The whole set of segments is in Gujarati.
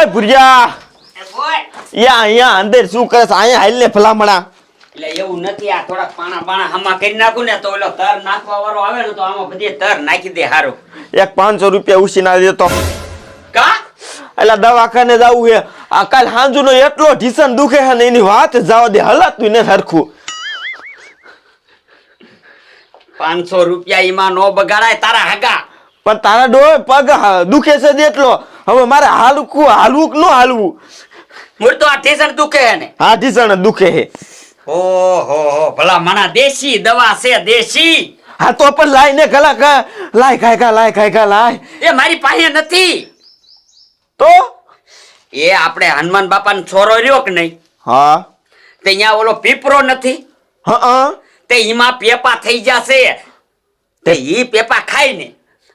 ઓય ભુરિયા એ બોય યા અહીંયા અંદર શું કરે છે? અહીંયા હાલ ને ભલામણા. એટલે એવું નથી, આ થોડા પાણા હમા કરી નાખું ને તો ઓલો તર નાખવા વાળો આવે ને તો આમાં બધી તર નાખી દે. હારું એક 500 રૂપિયા ઉછીના દેતો. કા એટલે દવાખાને જવું છે. આ કાલ હાંજુનો એટલો ઢીસણ દુખે છે ને એની વાત જવા દે. હલાતું ને સરખું. 500 રૂપિયા ઈમાં નો બગાડાય તારા હગા. પણ તારા ડોય પગ દુખે છે જ એટલો. હવે મારે હાલવું કે ન હાલવું? મૂળ તો આ ઠેસણ દુખે હે ને. હા ઢીસણ દુખે છે. ઓહો ભલા મણા દેશી દવા છે, દેશી. હા તો પણ લાય ને ગલા લાય ખાય લાય. એ મારી પાસે નથી. તો એ આપણે હનુમાન બાપાનો છોરો રહ્યો કે નહીં, હા તે અહીંયા ઓલો પીપરો નથી, હા તે ઈમાં પેપા થઈ જશે. તે ઈ પેપા ખાય ને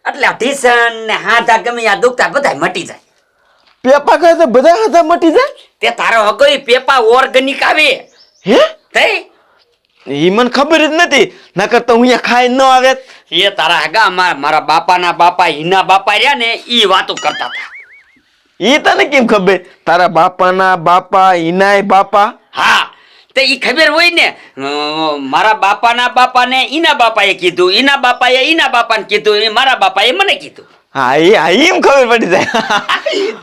એટલે ઢીસણ ને હાથા ગમે આ દુખતા બધા મટી જાય. પેપા ખાય તો બધા હાથા મટી જાય. તે તારો હગો ઈ પેપા ઓર્ગેનિક આવે હે થઈ. ઈ મને ખબર જ નથી. નકર તો અહીંયા ખાઈ ન આવે. એ તારા હગા મારા બાપાના બાપા હીના બાપા રહ્યા ને ઈ વાતો કરતા હતા. ઈ તને કેમ ખબર? તારા બાપાના બાપા ઈનાય બાપા. હા તે ઈ ખબર હોય ને. મારા બાપાના બાપાને ઈના બાપાએ કીધું, ઈના બાપાએ ઈના બાપાને કીધું, એ મારા બાપાએ મને કીધું. હા એમ ખબર પડી જાય.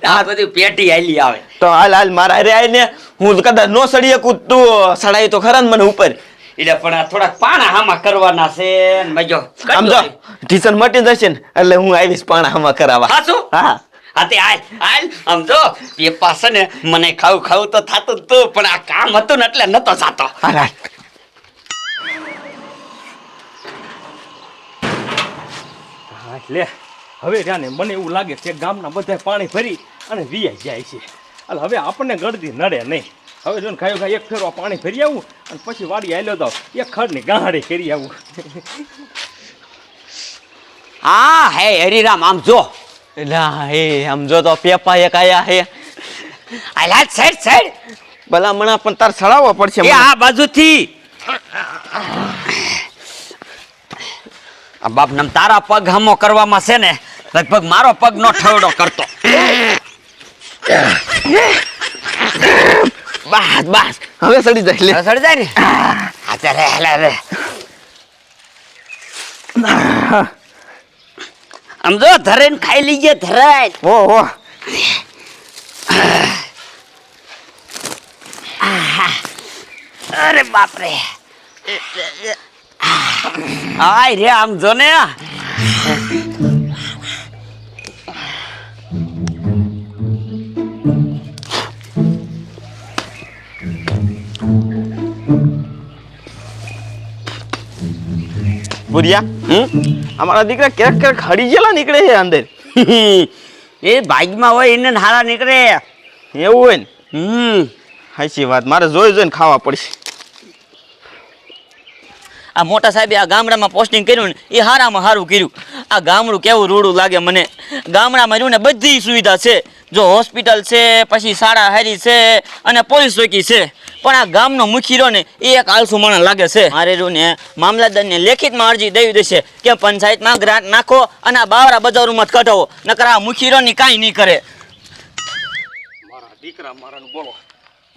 આ બધી પેટી હાલી આવે. તો હાલ મારા અરે આય ને હું કદાચ નો સડી શકું તું સડાય તો ખરા ને મને ઉપર. એટલે પણ આ થોડાક પાણા હામા કરવાના છે ને મજો સમજો ટીશન મટી જશે ને એટલે હું આવીશ પાણા હમા કરાવવા. હા શું? હા હા તે હાલ સમજો પેપા છે ને મને ખાવું તો થાતું તું, પણ આ કામ હતું ને એટલે નતો જાતો. હાલ લે હવે રહ્યા ને મને એવું લાગે છે ગામના બધા પાણી ભરી અને વીઆઈ જાય છે. એટલે હવે આપણને ગળદી નડે નહીં. હવે જો ખાયો ખાઈ એક ફેરવા પાણી ભરી આવું અને પછી વાડી આલ્યો દઉં એક ખડની ગાંહડી કરી આવું. હા હે હરિરામ આમ જો. ના હે સમજો તો પેપા એક આયા હે. હાલ સાઈડ ભલામણા પણ તાર સડાવવો પડશે. એ આ બાજુથી આ બાપ નામ તારા પગ હમો કરવામાં છે ને લગભગ મારો પગ નો ઠરડો કરતો. બસ હવે સડી જાય. લે સડી જાય ને. હા ચાલે સમજો ધરેન ખાઈ લીજે ધરાય. ઓહો અરે બાપરે. આય રે આમ જો ને. ભુરિયા અમારા દીકરા ક્યારેક હડી ગયેલા નીકળે છે અંદર. એ ભાગમાં હોય એને હારા નીકળે એવું હોય ને. હાચી વાત. મારે જોઈને ખાવા પડશે. આ મોટા સાહેબે આ ગામડામાં પોસ્ટિંગ કર્યું ને એ હારામાં સારું કર્યું. આ ગામડું કેવું રૂડું લાગે મને. ગામડામાં રહ્યું ને બધી સુવિધા છે. જો હોસ્પિટલ છે, પછી શાળા હારી છે અને પોલીસ ચોકી છે. પણ આ ગામનો મુખી રહ્યો ને એ એક આળસુ માણસ લાગે છે. મારે રહ્યું ને મામલતદારને લેખિતમાં અરજી દેવી દેશે કે પંચાયતમાં ગ્રાન્ટ નાખો અને આ બાવરા બજારોમાં કઢાવો, નકર આ મુખી રહ્યો ને કાંઈ નહીં કરે. મારા દીકરા મારાનું બોલો.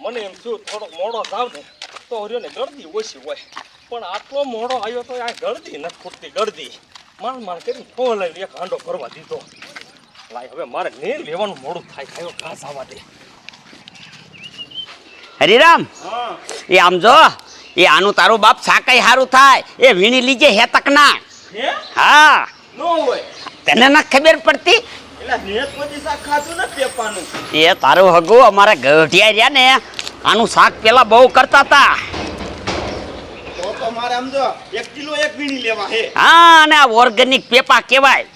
મને એમ શું થોડોક મોડો થાવ ને તો રહ્યો ને ગળદી ઓછી હોય, પણ આટલો મોડો આવ્યો તો આ ગળદી નથી ખૂટતી. ગળદી માણ કરીને ફોલ એક હાંડો ભરવા દીધો. લાય હવે મારે ને લેવાનું મોડું થાય. ખાયો ઘાસ આવવા દે. હરિરામ એ આમ જો એ આનું તારું બાપ સાકાઈ હારું થાય એ વીણી લીજે હેતક ના. હા નો હોય તને ના ખબર પડતી. એટલે નેત પછી શાક ખાતું ને પેપાનું. એ તારું હગું અમારા ગઢિયા રહ્યા ને આનું શાક પેલા બહુ કરતા હતા. તો મારે સમજો 1 કિલો એક વીણી લેવા હે. હા અને આ ઓર્ગેનિક પેપા કહેવાય.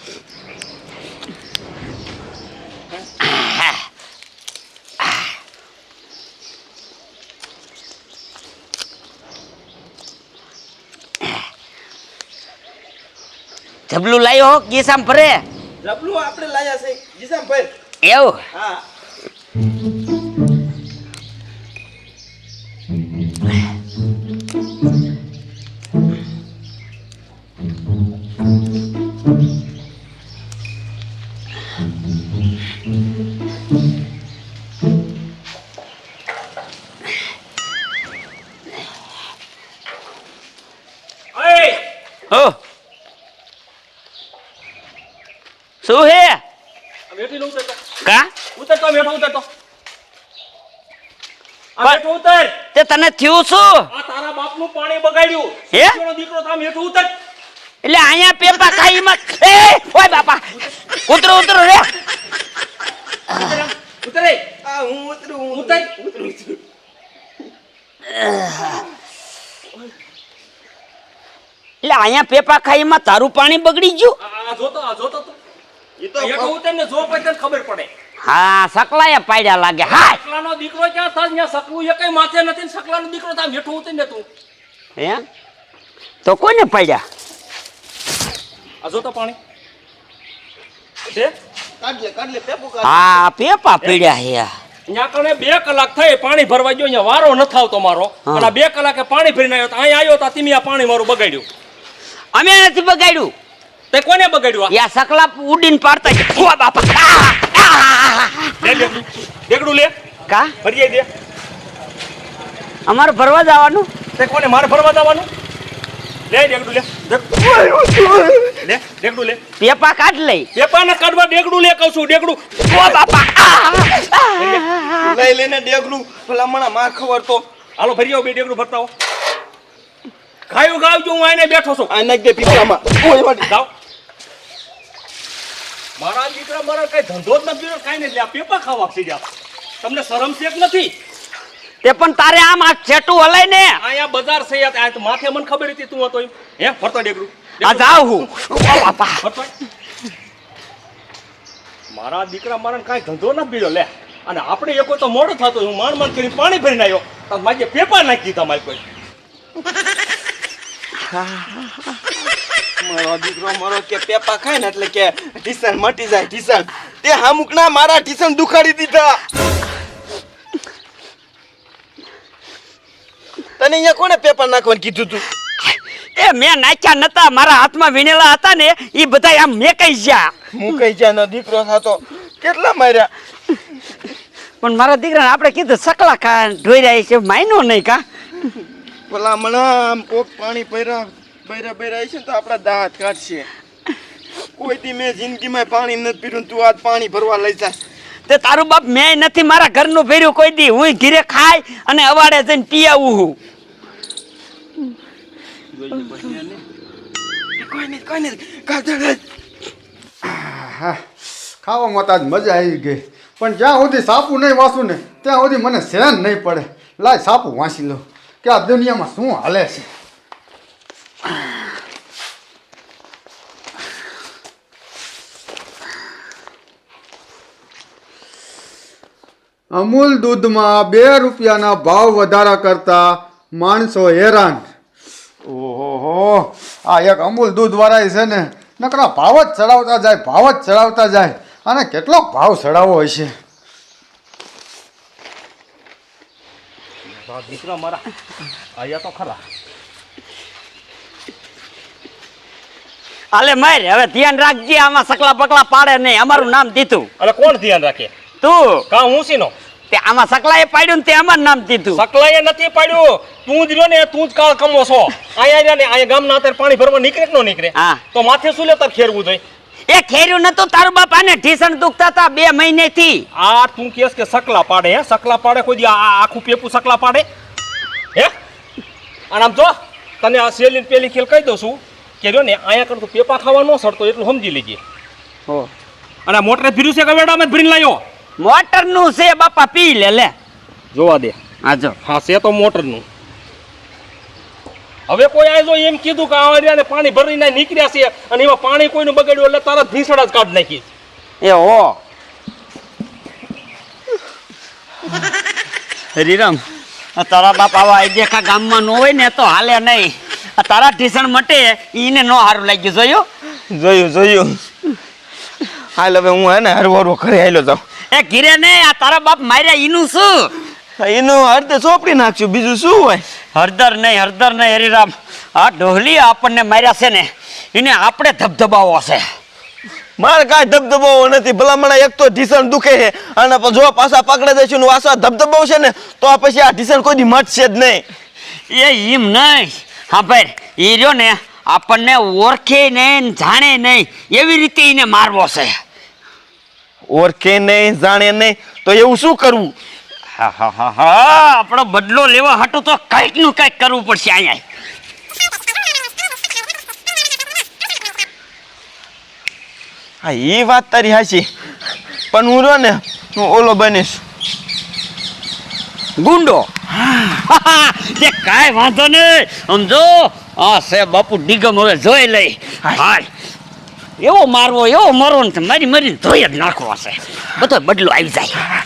જબલું લાયો હો ગીસામ ભરે. જબલું આપણે લાયા છે જીસામ ભાઈ. એવું હા શું હે આ બેઠી નો ઉતરતો કા ઉતરતો બેઠો ઉતરતો આ બેઠો ઉતર તે તને થયું શું આ તારા બાપનું પાણી બગાડ્યું હે? દીકરો દીકરો તામ હેઠો ઉતર એટલે અહીંયા પેપા ખાઈ મત એ ઓય બાપા ઉતરો ઉતરો રે ઉતર એ. આ હું ઉતરું ઉતર એટલે અહીંયા પેપા ખાઈ માં તારું પાણી બગડી ગયું આ જોતો તો ઈ તો હેઠો ઉતર ને જો પછી તને ખબર પડે હા સકલાએ પાડ્યા લાગે હાય સકલાનો દીકરો ક્યાં થાસ ત્યાં સકલું એ કઈ માથે નથી ને સકલાનો દીકરો તામ હેઠો ઉતર ને તું હે તો કોને પાડ્યા આ જોતો પાણી દે કાઢ લે પેપુ કાઢ હા પેપા પીડ્યા હે ત્યાં કણે 2 કલાક થઈ પાણી ભરવા ગયો અહીંયા વારો ન થાવતો મારો હા. અને આ 2 કલાકે પાણી ભરીને આવ્યો તો અહીંયા આવ્યો તો તમે આ પાણી મારું બગાડ્યું અમે નથી બગાડ્યું તે કોને બગાડ્યું યા સકલા ઉડીને પાડતા છે. ઓ બાપા લે દેગડું લે કા ભરી દે અમારે ભરવા જવાનું તે કોને મારે ભરવા જવાનું લે દેગડું લે લે દેગડું લે પેપા કાઢ લઈ પેપાને કાઢવા દેગડું લે કહું છું દેગડું ઓ બાપા લઈ લેને ડેગલું ભલામણા માર ખબર તો હાલો ભરી આવો બે દેગડું ભરતા હો ખાયું ગાવજો હું આઈને બેઠો છું આ નાખ દે પીપળામાં ઓય વાડી જાઓ મારા દીકરા મારા કઈ ધંધો જ નથી કાઈ નહીં લે આ પેપા ખાવા સીધા તમને શરમ છે કે નથી તે પણ તારે આમ આ છેટું હલાય ને અહીંયા બજાર છે આ તો માથે મને ખબર હતી તું હતો એમ હે ફરતો દેગડું આ જાવ હું ઓ બાપા ફરતો મારા દીકરા મારા કાંઈ ધંધો નથી બીજો લે અને આપણે એકો તો મોડું થતું હું માંડ કરી પાણી ભરીને આવ્યો તો માજે પેપા નાખી દીધા મારી કોઈ મારો દીકરો મારો કે પેપા ખાય ને એટલે કે ટીસન મટી જાય ટીસન તે હામુક ના મારા ટીસન દુખાડી દીધા તને અહીંયા કોને પેપર નાખવાનું કીધું તું એ મેં નાખ્યા નતા મારા હાથમાં વીણેલા હતા ને એ બધા આમ મેં કઈ ગયા મુકાઈ જા નો દીકરો થાતો કેટલા માર્યા પણ મારા દીકરાને આપણે કીધું સકલા ખા ઢોઈ રહ્યા છે માયનો નહીં કા ભલામણા આમ કોક પાણી ભર્યા છે ને તો આપણા દાંત કાઢશે કોઈ દી મેં જિંદગીમાં પાણી નથી પીધું તું આજ પાણી ભરવા લઈ જા તે તારું બાપ મેં નથી મારા ઘરનું ભર્યું કોઈ દી હું ઘીરે ખાય અને અવાડે જઈને પી આવું હું કોઈ નહીં કાઢ ખાવામાં તો આજ મજા આવી ગઈ પણ જ્યાં સુધી સાપુ નહીં વાંચું ને ત્યાં સુધી મને સહન નહીં પડે લાય સાપુ વાંચી લો કે આ દુનિયામાં શું હાલે છે અમૂલ દૂધમાં 2 રૂપિયાના ભાવ વધારા કરતા માણસો હેરાન ઓહો આ એક અમૂલ દૂધ વાળા છે ને નકરા ભાવ જ ચડાવતા જાય અને કેટલો ભાવ ચડાવવો હોય છે દીકરા મારા આયા તો ખરા હાલે માર હવે ધ્યાન રાખજે આમાં સકલા પકલા પાડે નહીં અમારું નામ દીધું અરે કોણ ધ્યાન રાખે તું કા હું સીનો તે આમાં સકલાએ પાડ્યું ને તે અમારું નામ દીધું સકલાએ નથી પાડ્યું તું જ રહ્યો ને તું જ કાળ કમો છો અહીંયા ને અહીંયા ગામના અત્યારે પાણી ભરવા નીકળે કે ન નીકળે હા. તો માથે શું લેતા ખેરવું જોઈએ એ ખેર્યું નતું તારું બાપ આને ઢીસણ દુખતા હતા 2 મહિનેથી આ તું કેસ કે સકલા પાડે હે સકલા પાડે કોઈ દી આ આખું પેપું સકલા પાડે હે અને આમ જો તને આ સેલી પેલી ખેલ કહી દઉં છું કે જો ને અહીંયા કરતું પેપા ખાવા ન સડતો એટલું સમજી લેજે હો અને આ મોટરે ફીર્યું છે કે વેડામાં જ ભરીને લાવ્યો મોટર નું છે બાપા પી લે જોવા દે હા જો હા છે તો મોટરનું હવે કોઈ આ જો એમ કીધું કે આ ને પાણી ભરીને નીકળ્યા છે અને એમાં પાણી કોઈનું બગાડ્યું એટલે તારા ભીસડા જ કાઢ નાખીશ એ હો હરીરામ આ તારા બાપ આવા દેખા ગામમાં ન હોય ને તો હાલે નહીં આ તારા ઢીસણ મટે ઈને નો સારું લાગ્યું જોયું હાલ હવે હું હે ને હરવો ઘરે આવેલો જાઉં એ ઘીરે ને આ તારા બાપ માર્યા ઈનું શું એનું અર્ધે ચોપડી નાખશું બીજું શું હોય હરદર નહીં હરીરામ આ ઢોલી આપણને માર્યા છે ને એને આપણે ધબધબાવો છે મારે કાંઈ ધબધબાવો નથી ભલામણા એક તો ઢીસણ દુખે છે અને જો પાછા પકડે દઈશું ને વાસા ધબધબાવ છે ને તો પછી આ ઢીસણ કોઈ દી મટશે જ નહીં એ એમ નહીં હા ભાઈ એ રહ્યો ને આપણને ઓળખે નહીં જાણે નહીં એવી રીતે એને મારવો છે. ઓળખે નહીં જાણે નહીં તો એવું શું કરવું? હા હા હા હા આપણો બદલો લેવા હાટું તો કંઈક નું કંઈક કરવું પડશે અહીંયા. હા એ વાત તારી હાચી, પણ હું રહ્યો ને હું ઓલો બનીશ ગુંડો. તે કાંઈ વાંધો નહીં સમજો. હા છે બાપુ ડીગમ હવે જોઈ લઈ. હાલ એવો મારવો એવો મરવો ને મારી મરીને ધોઈ જ નાખવો છે. બધો બદલો આવી જાય.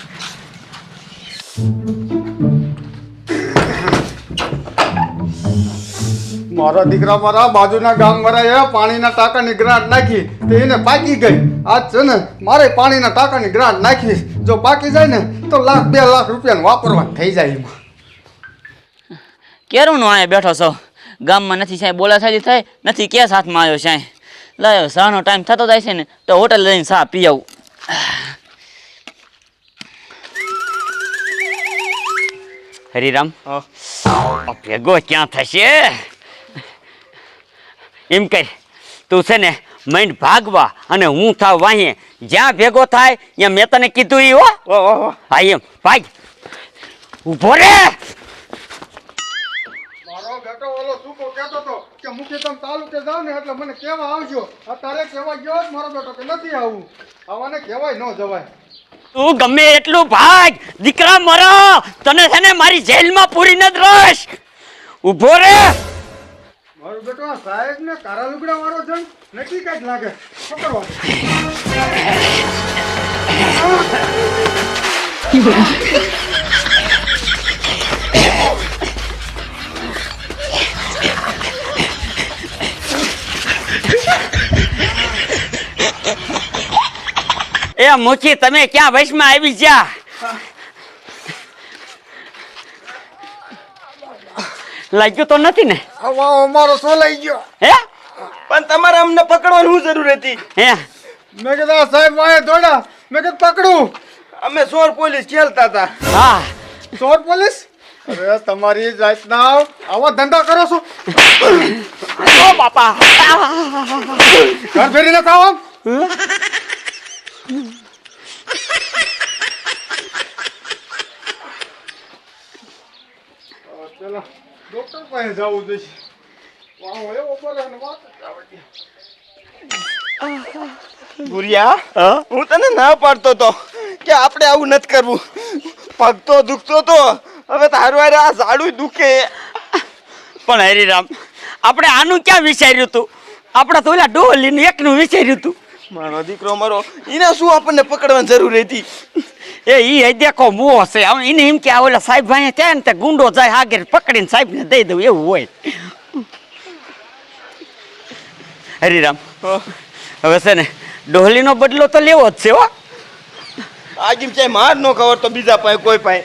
મારા દીકરા મારા બાજુના ગામ વાળાએ પાણીના ટાંકાની ગ્રાન્ટ નાખી તો એને પાકી ગઈ. આજ છે ને મારે પાણીના ટાંકાની ગ્રાન્ટ નાખી, જો પાકી જાય ને તો 1-2 લાખ રૂપિયાનું વાપરવાનું થઈ જાય એમાં. કેરું નો અહીંયા બેઠો છો? ગામમાં નથી સાહેબ બોલાચાલી થાય નથી, કેસ હાથમાં આવ્યો સાહેબ. લાયો શાહનો ટાઈમ થતો જાય છે ને તો હોટલ લઈને શા પી આવું. હરિરામ ભેગો ક્યાં થશે? એમ કર તું છે ને મૈંડ ભાગવા અને હું થાવ વાહે. જ્યાં ભેગો થાય ત્યાં મેં તને કીધું ઈ હો. હા એમ ભાગ ઉભો રે. મારો બેટો ઓલો સૂકો કહેતો હતો કે મુખ્યતમ તાલુકે જાવ ને એટલે મને કહેવા આવજો. અત્યારે કહેવા ગયો જ મારો બેટો કે નથી આવું. આવાને કહેવાય ન જવાય. તું ગમે એટલું ભાગ દીકરા મરો, તને છે ને મારી જેલમાં પૂરી ન રસ. ઉભો રે. મારો બેટો આ સાહેબ ને કારા લુગડા વાળો છે ને નક્કી કઈક લાગે. પકડવા એ મુખી તમે ક્યાં વશમાં આવી જા? લાગ્યું તો નથી ને? અમારો સોલાઈ ગયો. હે પણ તમારે અમને પકડવાની શું જરૂર હતી? હે મેં કીધું આ સાહેબ વાય દોડ્યા, મેં કીધું પકડું. અમે ચોર પોલીસ ખેલતા હતા. હા ચોર પોલીસ? અરે તમારી જાતના આવા ધંધા કરો છો? ઓ બાપા ઘર ફેરીને ખાવ આમ? પેલા ડોક્ટર પાસે જવું જોઈશે. વાહ એવો બોલે ને વાત જ આવડે. ગુરિયા હું તને ના પાડતો તો કે આપણે આવું નથી કરવું. પગ તો દુખતો તો, હવે તારું હારે આ ઝાડું દુખે. પણ હરિરામ આપણે આનું ક્યાં વિચાર્યું હતું? આપણે તો ઓલા ડોલીને એકનું વિચાર્યું હતું. મારો દીકરો મારો એને શું આપણને પકડવાની જરૂર હતી? એ ઈ દેખો મુઓ છે. એને એમ કે આ ઓલા સાહેબ ભાઈ ત્યાં ને તે ગુંડો જાય આગળ પકડીને સાહેબને દઈ દઉં એવું હોય. હરિરામ હવે છે ને ડોહલીનો બદલો તો લેવો જ છે હો. આગીમ ચાય માર ન ખબર તો બીજા પાસે કોઈ પાસે.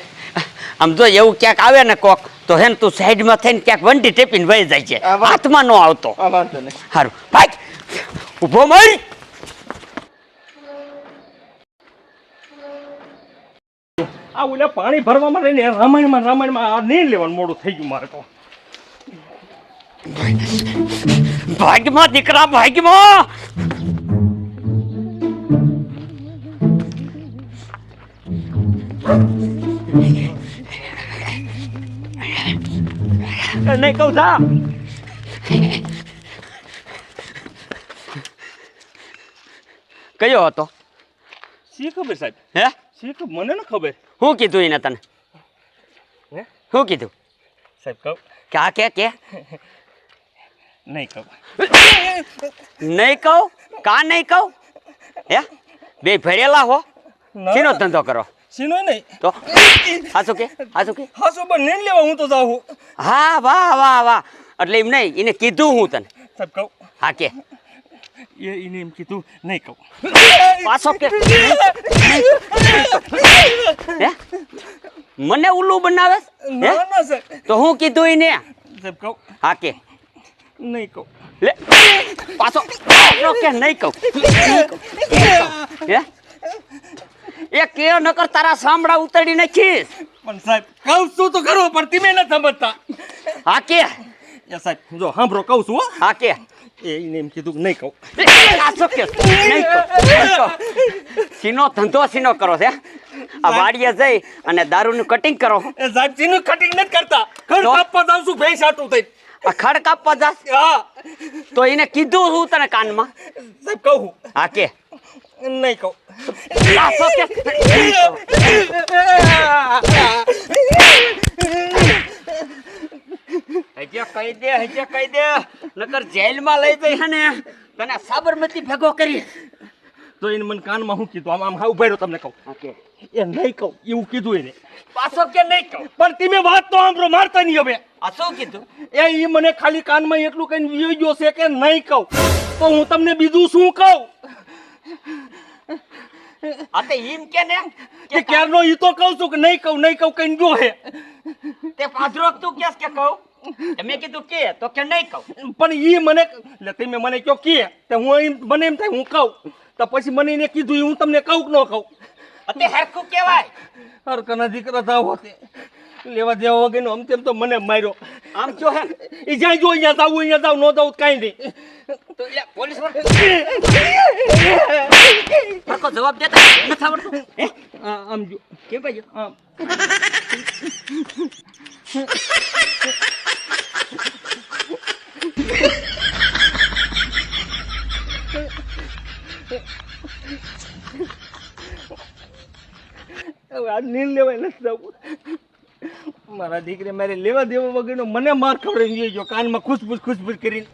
આમ જો એવું ક્યાંક આવે ને કોક તો હે ને તું સાઈડમાં થઈને ક્યાંક વંટી ટેપીને વહી જાય છે. આ વાત. હાથમાં ન આવતો. આ વાંધો નહીં. સારું ભાઈ ઊભો મર. આ ઓલા પાણી ભરવામાં રહીને રામાયણમાં આ નહીં લેવાનું મોડું થઈ ગયું મારે તો. ભાગ્યમાં દીકરા ભાગ્યમાં. નહીં કહું જા. કયો હતો? શી ખબર સાહેબ? હે શી ખબર? મને ન ખબર. શું કીધું એને તને? હે શું કીધું? સાહેબ કહું? કે નહીં કહું. નહીં કહું? કા નહીં કહું? હે બે ભરેલા હો? શેનો ધંધો કરો? સીનો નહીં તો હાચું કે હા સો પણ નહીં લેવા હું તો જાઉં. હા વાહ વાહ વાહ. એટલે એમ નહીં એને કીધું હું તને. સાહેબ કહું? હા કે એને એમ કીધું નહીં કહું. પાછો કે હે મને ઉલ્લુ બનાવે હે? ના ના સાહેબ. તો હું કીધું એને? સાહેબ કહું? હા કે નહીં કહું. લે પાછો કે નહીં કહું હે એ કે નકર તારા સાંભળા ઉતરી નાખીશ. પણ સાહેબ કહું છું તો ખરું પણ તમે નથી સમજતા. હા કે એ સાહેબ જો સાંભળો કહું છું હો. હા કે એને એમ કીધું કે નહીં કહું. આ શું કે નહીં કહો. સીનો ધંધો સીનો કરો છે આ વાડીએ જઈ અને દારૂનું કટિંગ કરો એ સાહેબ ચીનું કટિંગ નથી કરતા ખડ તો? કાપવા જાઉં છું ભેંસ આટું થઈ. આ ખડ કાપવા જાસ હા તો એને કીધું હું તને કાનમાં સાહેબ કહું હા કે નહીં કહું. આ શું કે નહીં કહો. હજે કહી દે નકર જેલમાં લઈ જઈ હે ને તને સાબરમતી ભેગો કરી તો એને મને કાનમાં શું કીધું આમ હા ઉભા રહ્યો તમને કહું. હા કે એ નહીં કહું એવું કીધું એને. પાછો કે નહીં કહું પણ તમે વાત તો સાંભળો મારતા નહીં હવે. આ શું કીધું એ ઈ મને ખાલી કાનમાં એટલું કઈ વિયો ગયો છે કે નહીં કહું તો હું તમને બીજું શું કહું આ તે ઈમ કે ને કે ક્યારનો ઈ તો કહું છું કે નહીં કહું કઈ ગયો હે. તે પાદરો તું કેસ કે કહું મેં કીધું કે તો કે નહીં કહું પણ ઈ મને એટલે તમે મને કયો કે તે હું એમ મને એમ થાય હું કહું તો પછી મને એને કીધું ઈ હું તમને કહું કે ન કહું. અતે હરખું કહેવાય હરકના દીકરા થાવ હોતે લેવા દેવા વગરનો આમ તેમ તો મને માર્યો. આમ જો હે ઈ જ્યાં જો અહીંયા જાવ ન જાવ કાંઈ નહીં. તો એટલે પોલીસ હરખો જવાબ દેતા નથી આવડતું હે આમ જો કેમ ભાઈ આમ હવે આ નીલ લેવાય નથી જવું. મારા દીકરે મારે લેવા દેવા વગરનો મને માર ખવડાવી ગયો કાનમાં ખુશબુશ કરીને.